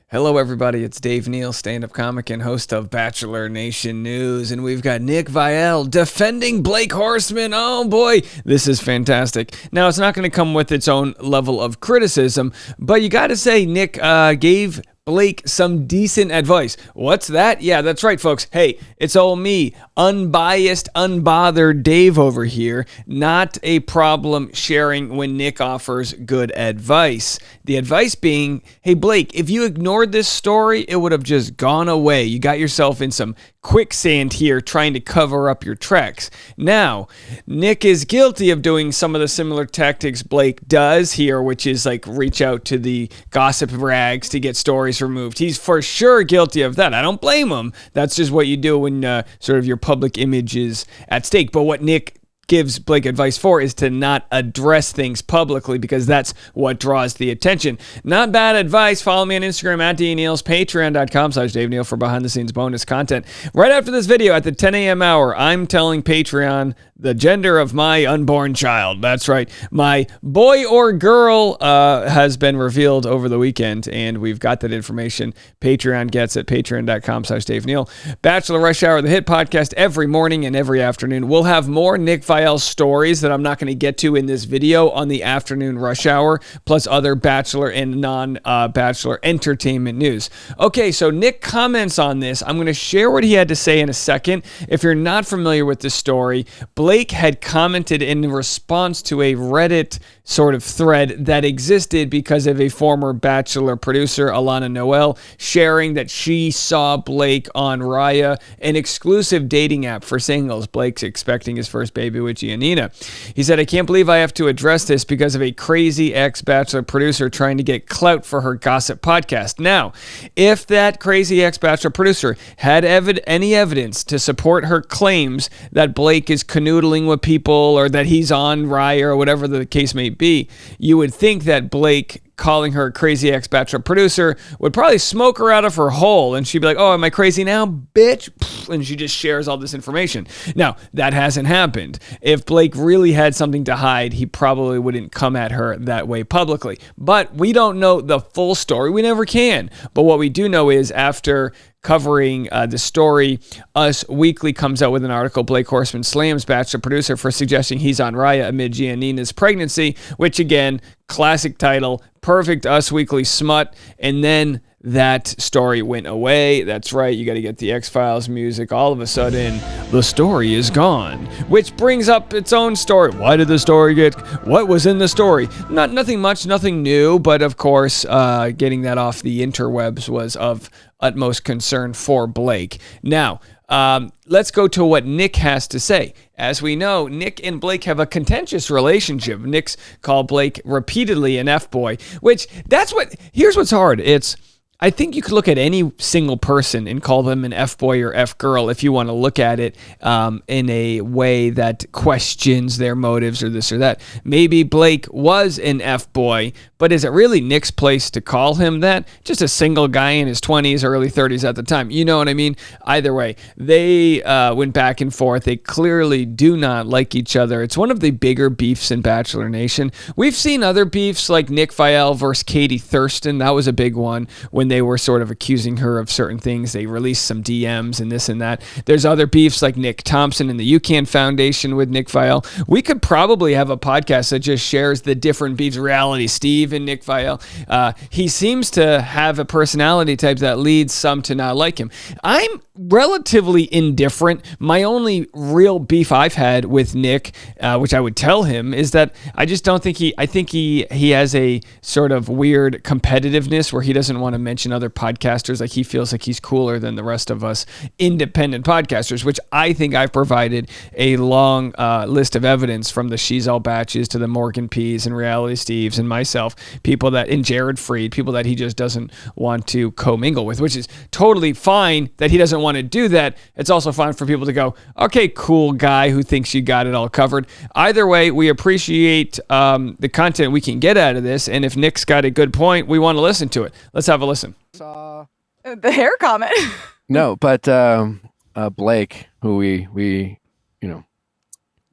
Hello, everybody. It's Dave Neal, stand-up comic and host of Bachelor Nation News, and we've got Nick Viall defending Blake Horstmann. Oh, boy. This is fantastic. Now, it's not going to come with its own level of criticism, but you got to say Nick gave Blake some decent advice. What's that? Yeah, that's right, folks. Hey, it's all me, unbiased, unbothered Dave over here. Not a problem sharing when Nick offers good advice. The advice being, hey, Blake, if you ignored this story, it would have just gone away. You got yourself in some quicksand here trying to cover up your tracks. Now, Nick is guilty of doing some of the similar tactics Blake does here, which is like reach out to the gossip rags to get stories removed. He's for sure guilty of that. I don't blame him. That's just what you do when sort of your public image is at stake. But what Nick gives Blake advice for is to not address things publicly because that's what draws the attention. Not bad advice. Follow me on Instagram at DNeals, patreon.com/Dave Neal for behind the scenes bonus content. Right after this video at the 10 a.m. hour, I'm telling Patreon the gender of my unborn child. That's right. My boy or girl has been revealed over the weekend, and we've got that information. Patreon gets at patreon.com/Dave Neal. Bachelor Rush Hour, the hit podcast every morning and every afternoon. We'll have more Nick Viall stories that I'm not going to get to in this video on the afternoon rush hour, plus other Bachelor and non-Bachelor entertainment news. Okay, so Nick comments on this. I'm going to share what he had to say in a second. If you're not familiar with this story, Blake had commented in response to a Reddit sort of thread that existed because of a former Bachelor producer, Alana Noel, sharing that she saw Blake on Raya, an exclusive dating app for singles. Blake's expecting his first baby with Giannina. He said, I can't believe I have to address this because of a crazy ex-Bachelor producer trying to get clout for her gossip podcast. Now, if that crazy ex-Bachelor producer had any evidence to support her claims that Blake is canoodling with people or that he's on Raya or whatever the case may be, you would think that Blake calling her a crazy ex-Bachelor producer would probably smoke her out of her hole, and she'd be like, oh, am I crazy now, bitch? And she just shares all this information. Now, that hasn't happened. If Blake really had something to hide, he probably wouldn't come at her that way publicly. But we don't know the full story. We never can. But what we do know is after covering the story, Us Weekly comes out with an article, Blake Horstmann slams Bachelor producer for suggesting he's on Raya amid Giannina's pregnancy, which again, classic title, perfect Us Weekly smut, and then that story went away. That's right, you got to get the X-Files music. All of a sudden, the story is gone, which brings up its own story. Why did the story what was in the story? Nothing much, nothing new, but of course, getting that off the interwebs was of utmost concern for Blake. Now, let's go to what Nick has to say. As we know, Nick and Blake have a contentious relationship. Nick's called Blake repeatedly an F-boy, which here's what's hard. I think you could look at any single person and call them an F-boy or F-girl if you want to look at it in a way that questions their motives or this or that. Maybe Blake was an F-boy, but is it really Nick's place to call him that? Just a single guy in his 20s, early 30s at the time. You know what I mean? Either way, they went back and forth. They clearly do not like each other. It's one of the bigger beefs in Bachelor Nation. We've seen other beefs like Nick Viall versus Katie Thurston. That was a big one when they were sort of accusing her of certain things. They released some DMs and this and that. There's other beefs like Nick Thompson and the UCAN Foundation with Nick Viall. We could probably have a podcast that just shares the different beefs. Reality Steve and Nick Viall. He seems to have a personality type that leads some to not like him. I'm relatively indifferent. My only real beef I've had with Nick, which I would tell him, is that I just don't think I think he has a sort of weird competitiveness where he doesn't want to mention other podcasters. Like he feels like he's cooler than the rest of us independent podcasters, which I think I've provided a long list of evidence from the She's All Batches to the Morgan P's and Reality Steves and myself, people that, in Jared Freed, people that he just doesn't want to commingle with, which is totally fine that he doesn't want to do that. It's also fine for people to go, okay, cool guy who thinks you got it all covered. Either way, we appreciate the content we can get out of this, and if Nick's got a good point, we want to listen to it. Let's have a listen. The hair comment. No, but Blake, who we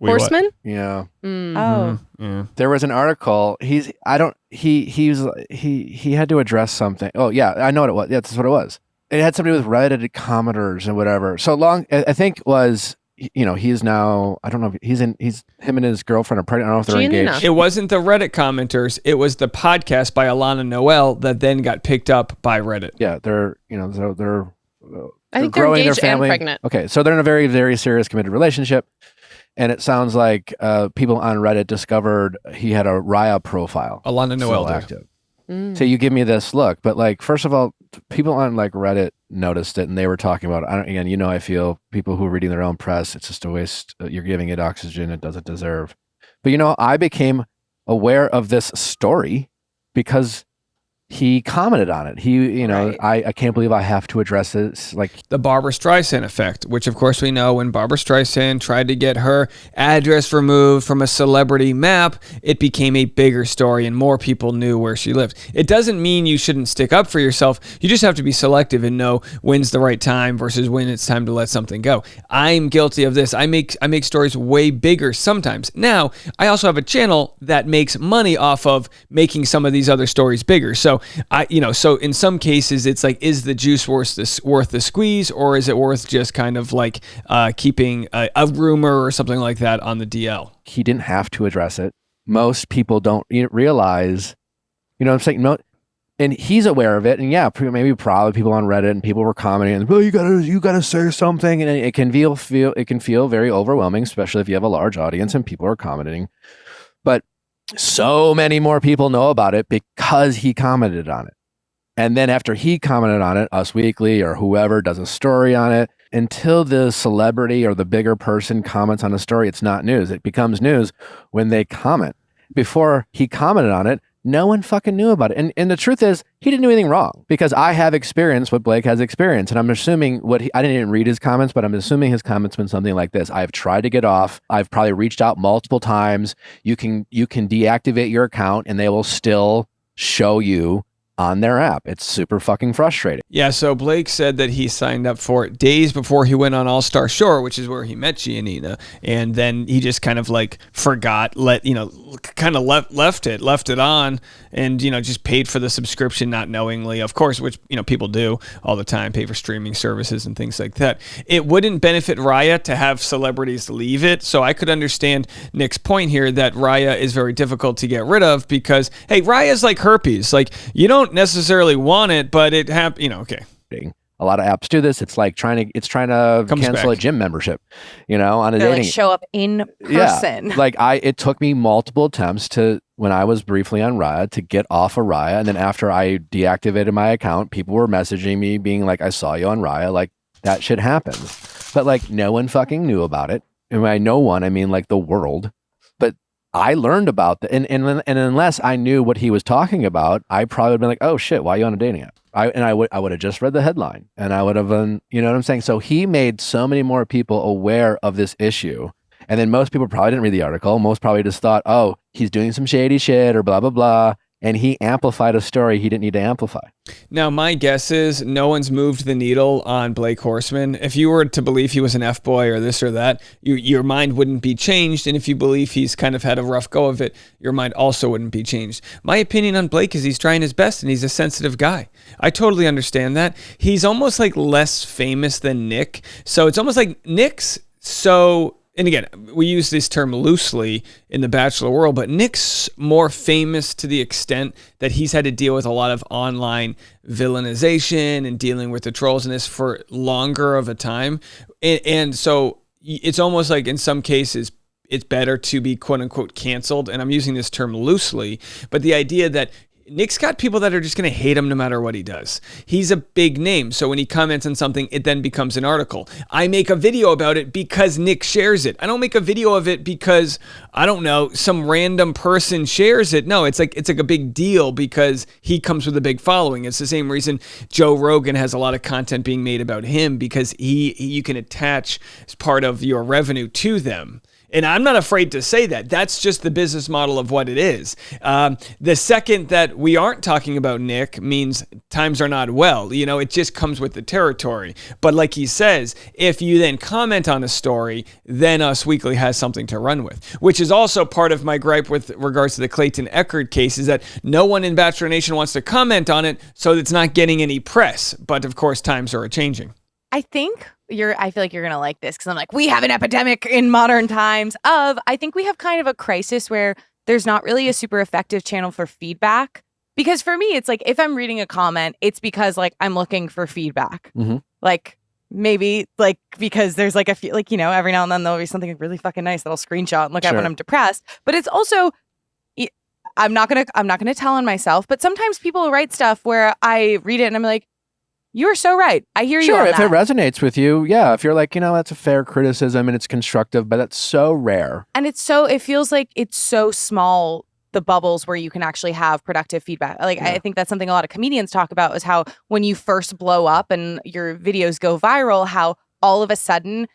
Horstmann? Yeah. Oh. Yeah. There was an article. He had to address something. Oh yeah, I know what it was. Yeah, that's what it was. It had somebody with Reddit commenters and whatever. So long, I think was, he's now, I don't know if him and his girlfriend are pregnant. I don't know if they're engaged. It wasn't the Reddit commenters. It was the podcast by Alana Noel that then got picked up by Reddit. Yeah, they're I think they're growing engaged their and family. pregnant. Okay, so they're in a very, very serious committed relationship. And it sounds like people on Reddit discovered he had a Raya profile. Alana Noel still did. active. So you give me this look, but like, first of all, people on like Reddit noticed it and they were talking about it. Again, I feel people who are reading their own press, it's just a waste. You're giving it oxygen it doesn't deserve. But I became aware of this story because he commented on it. Right. I can't believe I have to address this. Like The Barbara Streisand effect, which of course we know when Barbara Streisand tried to get her address removed from a celebrity map, it became a bigger story and more people knew where she lived. It doesn't mean you shouldn't stick up for yourself. You just have to be selective and know when's the right time versus when it's time to let something go. I'm guilty of this. I make stories way bigger sometimes. Now, I also have a channel that makes money off of making some of these other stories bigger. So so in some cases, it's like, is the juice worth the squeeze, or is it worth just kind of like keeping a rumor or something like that on the DL? he didn't have to address it. Most people don't realize, what I'm saying? No, and he's aware of it. And yeah, maybe probably people on Reddit and people were commenting, and, well, you gotta say something, and it can feel very overwhelming, especially if you have a large audience and people are commenting. But so many more people know about it because he commented on it. And then after he commented on it, Us Weekly or whoever does a story on it. Until the celebrity or the bigger person comments on a story, it's not news. It becomes news when they comment. Before he commented on it, no one fucking knew about it. And the truth is, he didn't do anything wrong, because I have experienced what Blake has experienced. And I'm assuming I didn't even read his comments, but I'm assuming his comments been something like this. I've tried to get off. I've probably reached out multiple times. You can deactivate your account and they will still show you on their app. It's super fucking frustrating. Yeah, so Blake said that he signed up for it days before he went on All-Star Shore, which is where he met Giannina, and then he just kind of like forgot, left it on, and just paid for the subscription not knowingly, of course, which people do all the time, pay for streaming services and things like that. It wouldn't benefit Raya to have celebrities leave it, so I could understand Nick's point here that Raya is very difficult to get rid of because, hey, Raya's like herpes. Like, you don't necessarily want it, but it okay. A lot of apps do this. It's like trying to cancel a gym membership, on a dating. Show up in person. Yeah. Like it took me multiple attempts when I was briefly on Raya to get off of Raya. And then after I deactivated my account, people were messaging me being like, I saw you on Raya. Like, that shit happens. But like, no one fucking knew about it. And by no one, I mean like the world. But I learned about that. And unless I knew what he was talking about, I probably would have been like, oh shit, why are you on a dating app? I would have just read the headline and I would have been, you know what I'm saying? So he made so many more people aware of this issue. And then most people probably didn't read the article. Most probably just thought, oh, he's doing some shady shit or blah, blah, blah. And he amplified a story he didn't need to amplify. Now, my guess is no one's moved the needle on Blake Horstmann. If you were to believe he was an F-boy or this or that, your mind wouldn't be changed. And if you believe he's kind of had a rough go of it, your mind also wouldn't be changed. My opinion on Blake is he's trying his best and he's a sensitive guy. I totally understand that. He's almost like less famous than Nick. So it's almost like Nick's so... And again, we use this term loosely in the Bachelor world, but Nick's more famous to the extent that he's had to deal with a lot of online villainization and dealing with the trolls and this for longer of a time. And so it's almost like in some cases, it's better to be quote unquote canceled. And I'm using this term loosely, but the idea that Nick's got people that are just going to hate him no matter what he does. He's a big name, so when he comments on something, it then becomes an article. I make a video about it because Nick shares it. I don't make a video of it because, I don't know, some random person shares it. No, it's like a big deal because he comes with a big following. It's the same reason Joe Rogan has a lot of content being made about him because you can attach as part of your revenue to them. And I'm not afraid to say that. That's just the business model of what it is. The second that we aren't talking about Nick means times are not well. You know, it just comes with the territory. But like he says, if you then comment on a story, then Us Weekly has something to run with, which is also part of my gripe with regards to the Clayton Echard case, is that no one in Bachelor Nation wants to comment on it, so it's not getting any press. But of course, times are changing. I feel like you're going to like this, because I'm like, we have an epidemic in modern times I think we have kind of a crisis where there's not really a super effective channel for feedback. Because for me, it's like, if I'm reading a comment, it's because like I'm looking for feedback. Mm-hmm. Like maybe like because there's like a few, like, you know, every now and then there'll be something really fucking nice that I'll screenshot and look at when I'm depressed. But it's also, I'm not gonna tell on myself, but sometimes people write stuff where I read it and I'm like, you are so right. I hear you on that. If it resonates with you, yeah. If you're like, you know, that's a fair criticism and it's constructive, but that's so rare. And it feels like it's so small, the bubbles where you can actually have productive feedback. Like, I think that's something a lot of comedians talk about, is how when you first blow up and your videos go viral, how all of a sudden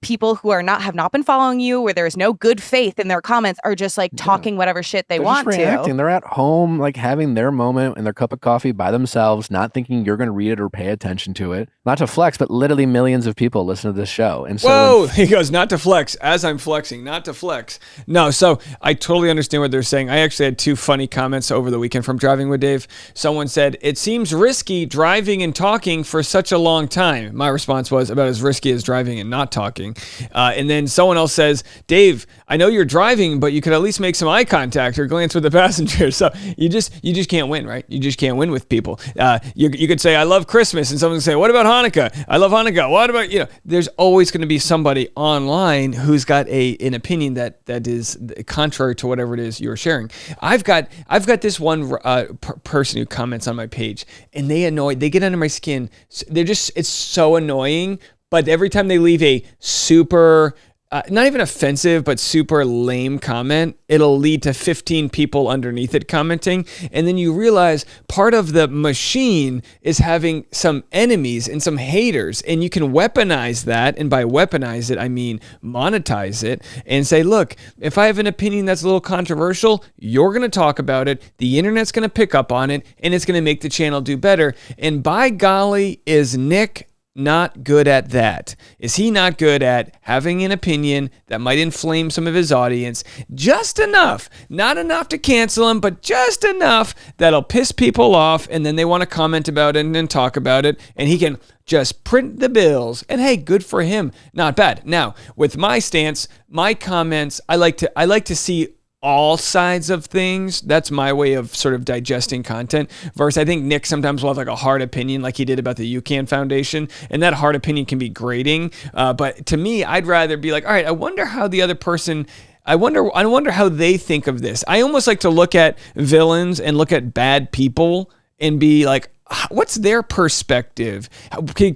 people who have not been following you, where there is no good faith in their comments, are just like talking whatever shit they're want just reacting. They're at home, like having their moment and their cup of coffee by themselves, not thinking you're going to read it or pay attention to it. Not to flex, but literally millions of people listen to this show. And so he goes, not to flex, as I'm flexing, not to flex. No, so I totally understand what they're saying. I actually had two funny comments over the weekend from Driving with Dave. Someone said, it seems risky driving and talking for such a long time. My response was about as risky as driving and not talking. And then someone else says, Dave, I know you're driving, but you could at least make some eye contact or glance with the passenger. So you just can't win, right? You just can't win with people. You could say, I love Christmas, and someone would say, what about Hanukkah? I love Hanukkah. What about, you know, there's always going to be somebody online who's got an opinion that is contrary to whatever it is you're sharing. I've got this one person who comments on my page, and they get under my skin. It's so annoying. But every time they leave a super, not even offensive, but super lame comment, it'll lead to 15 people underneath it commenting. And then you realize part of the machine is having some enemies and some haters. And you can weaponize that. And by weaponize it, I mean monetize it and say, look, if I have an opinion that's a little controversial, you're going to talk about it. The internet's going to pick up on it, and it's going to make the channel do better. And by golly, is Nick not good at that? Is he not good at having an opinion that might inflame some of his audience? Just enough, not enough to cancel him, but just enough that'll piss people off, and then they want to comment about it and then talk about it, and he can just print the bills. And hey, good for him. Not bad. Now, with my stance, my comments, I like to see all sides of things. That's my way of sort of digesting content. Versus, I think Nick sometimes will have like a hard opinion, like he did about the UCAN Foundation, and that hard opinion can be grating. But to me, I'd rather be like, all right, I wonder how the other person. I wonder how they think of this. I almost like to look at villains and look at bad people and be like, what's their perspective?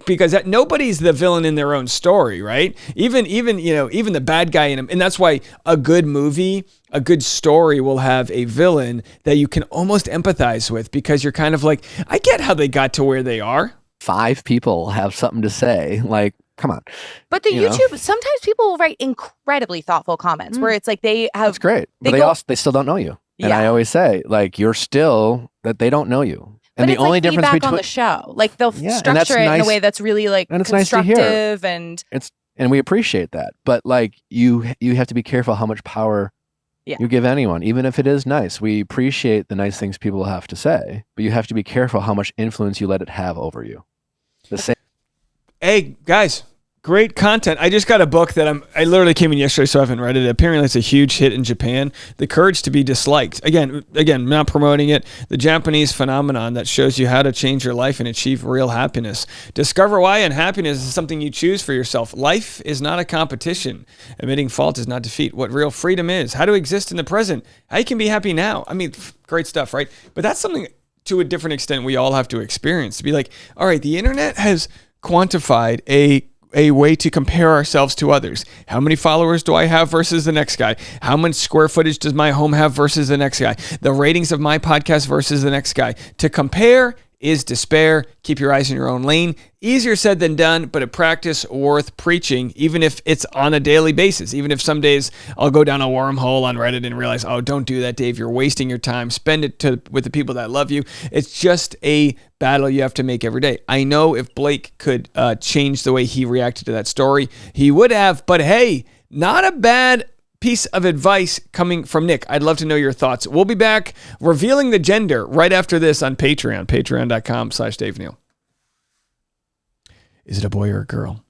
Because nobody's the villain in their own story, right? Even the bad guy in them. And that's why a good movie, a good story will have a villain that you can almost empathize with, because you're kind of like, I get how they got to where they are. 5 people have something to say. Like, come on. But YouTube, sometimes people will write incredibly thoughtful comments where it's like they have. That's great. But they still don't know you. And I always say, like, you're still that they don't know you. And but the only difference between on the show, like they'll structure it in a way that's really like constructive, nice and we appreciate that. But like you have to be careful how much power you give anyone, even if it is nice. We appreciate the nice things people have to say, but you have to be careful how much influence you let it have over you. The same. Hey guys, great content. I just got a book that I literally came in yesterday, so I haven't read it. Apparently it's a huge hit in Japan. The Courage to be Disliked. Again, not promoting it. The Japanese phenomenon that shows you how to change your life and achieve real happiness. Discover why unhappiness is something you choose for yourself. Life is not a competition. Admitting fault is not defeat. What real freedom is. How to exist in the present. How you can be happy now. I mean, great stuff, right? But that's something to a different extent we all have to experience. To be like, all right, the internet has quantified a way to compare ourselves to others. How many followers do I have versus the next guy? How much square footage does my home have versus the next guy? The ratings of my podcast versus the next guy. To compare is despair. Keep your eyes in your own lane. Easier said than done, but a practice worth preaching, even if it's on a daily basis. Even if some days I'll go down a wormhole on Reddit and realize, oh, don't do that, Dave. You're wasting your time. Spend it with the people that love you. It's just a battle you have to make every day. I know if Blake could change the way he reacted to that story, he would have. But hey, not a bad piece of advice coming from Nick. I'd love to know your thoughts. We'll be back revealing the gender right after this on Patreon, patreon.com/Dave Neal. Is it a boy or a girl?